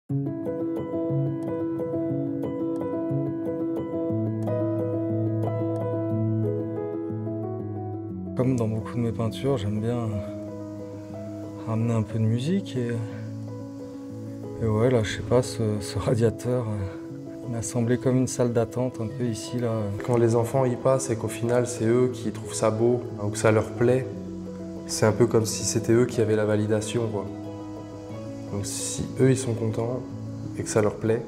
Comme dans beaucoup de mes peintures, j'aime bien ramener un peu de musique et ouais, là, je sais pas, ce radiateur, il m'a semblé comme une salle d'attente un peu ici, là. Quand les enfants y passent et qu'au final, c'est eux qui trouvent ça beau ou que ça leur plaît, c'est un peu comme si c'était eux qui avaient la validation, quoi. Donc si eux, ils sont contents et que ça leur plaît,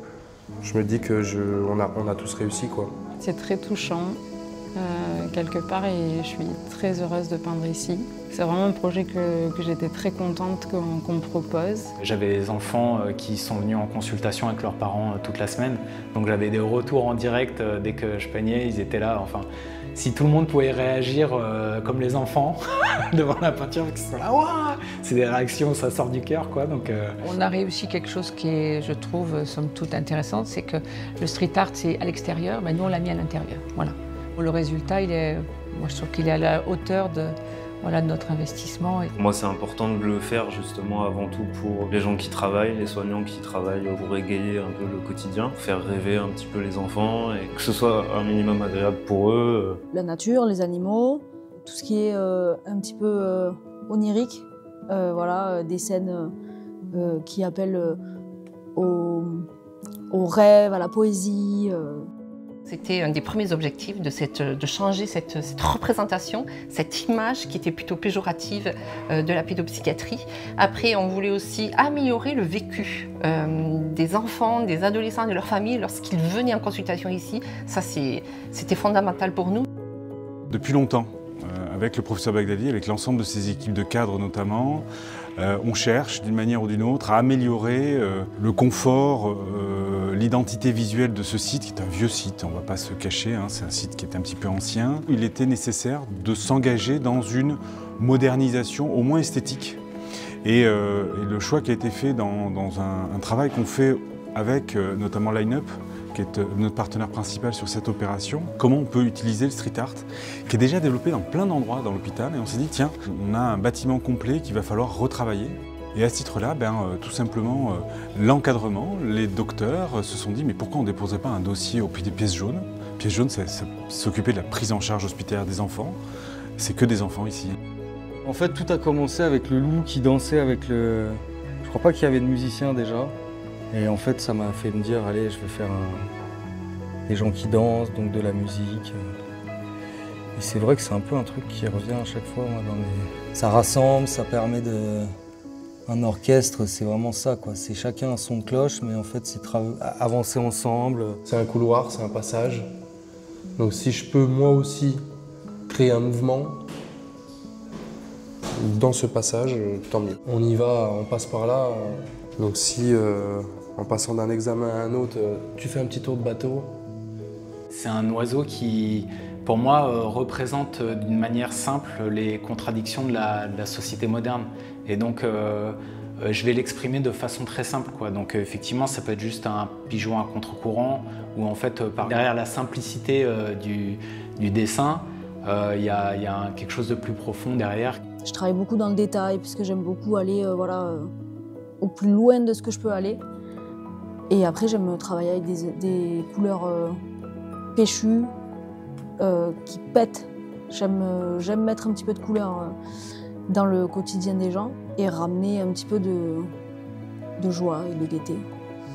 je me dis qu'on a tous réussi, quoi. C'est très touchant, quelque part, et je suis très heureuse de peindre ici. C'est vraiment un projet que j'étais très contente qu'on me propose. J'avais des enfants qui sont venus en consultation avec leurs parents toute la semaine, donc j'avais des retours en direct dès que je peignais, ils étaient là. Enfin, si tout le monde pouvait réagir comme les enfants devant la peinture, qu'ils sont là, waouh, c'est des réactions, ça sort du cœur, quoi. Donc, On a réussi quelque chose qui est, je trouve, somme toute intéressant, c'est que le street art, c'est à l'extérieur, mais nous, on l'a mis à l'intérieur. Voilà. Le résultat, moi, je trouve qu'il est à la hauteur de notre investissement. Pour moi, c'est important de le faire justement avant tout pour les gens qui travaillent, les soignants qui travaillent pour égayer un peu le quotidien, pour faire rêver un petit peu les enfants et que ce soit un minimum agréable pour eux. La nature, les animaux, tout ce qui est un petit peu onirique, des scènes qui appellent au rêve, à la poésie. C'était un des premiers objectifs de changer cette représentation, cette image qui était plutôt péjorative de la pédopsychiatrie. Après, on voulait aussi améliorer le vécu des enfants, des adolescents et de leurs familles lorsqu'ils venaient en consultation ici. Ça, c'était fondamental pour nous. Depuis longtemps, avec le professeur Baghdadi, avec l'ensemble de ses équipes de cadres notamment, on cherche d'une manière ou d'une autre à améliorer le confort, l'identité visuelle de ce site, qui est un vieux site, on ne va pas se cacher, hein, c'est un site qui est un petit peu ancien. Il était nécessaire de s'engager dans une modernisation au moins esthétique. Et le choix qui a été fait dans un travail qu'on fait avec notamment Line Up, qui est notre partenaire principal sur cette opération, comment on peut utiliser le street art, qui est déjà développé dans plein d'endroits dans l'hôpital, et on s'est dit, tiens, on a un bâtiment complet qu'il va falloir retravailler. Et à ce titre-là, tout simplement, l'encadrement, les docteurs se sont dit, mais pourquoi on ne déposerait pas un dossier au des pièces jaunes? Pièces jaunes, c'est s'occuper de la prise en charge hospitalière des enfants. C'est que des enfants ici. En fait, tout a commencé avec le loup qui dansait avec le... Je crois pas qu'il y avait de musiciens déjà. Et en fait, ça m'a fait me dire, allez, je vais faire des gens qui dansent, donc de la musique. Et c'est vrai que c'est un peu un truc qui revient à chaque fois. Moi, ça rassemble, ça permet de... Un orchestre, c'est vraiment ça, quoi. C'est chacun un son de cloche, mais en fait, c'est avancer ensemble. C'est un couloir, c'est un passage. Donc si je peux, moi aussi, créer un mouvement dans ce passage, tant mieux. On y va, on passe par là. Donc si, en passant d'un examen à un autre, tu fais un petit tour de bateau. c'est un oiseau qui, pour moi, représente d'une manière simple les contradictions de la société moderne. Et donc, je vais l'exprimer de façon très simple, quoi. Donc, effectivement, ça peut être juste un pigeon à contre-courant, ou en fait, derrière la simplicité du dessin, il y a quelque chose de plus profond derrière. Je travaille beaucoup dans le détail, puisque j'aime beaucoup aller au plus loin de ce que je peux aller. Et après, j'aime travailler avec des couleurs péchues, qui pètent. J'aime mettre un petit peu de couleur dans le quotidien des gens et ramener un petit peu de joie et de gaieté.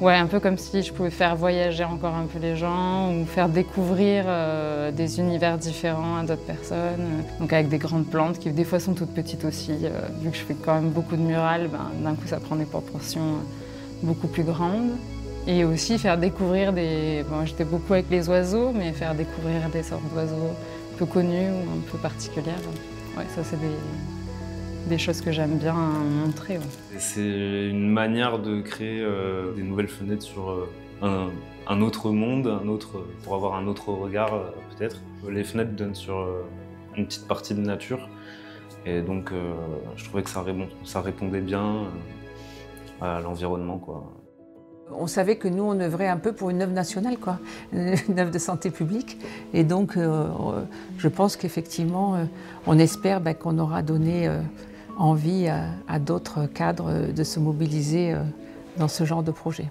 Ouais, un peu comme si je pouvais faire voyager encore un peu les gens ou faire découvrir des univers différents à d'autres personnes. Donc avec des grandes plantes qui des fois sont toutes petites aussi. Vu que je fais quand même beaucoup de murales, d'un coup ça prend des proportions beaucoup plus grandes. Et aussi faire découvrir Bon, j'étais beaucoup avec les oiseaux, mais faire découvrir des sortes d'oiseaux peu connus ou un peu particulières. Ouais, ça c'est des choses que j'aime bien montrer. Ouais. C'est une manière de créer des nouvelles fenêtres sur un autre monde, pour avoir un autre regard peut-être. Les fenêtres donnent sur une petite partie de nature et donc je trouvais que ça répondait bien à l'environnement, quoi. On savait que nous, on œuvrait un peu pour une œuvre nationale, quoi, une œuvre de santé publique. Et donc, je pense qu'effectivement, on espère qu'on aura donné envie à d'autres cadres de se mobiliser dans ce genre de projet.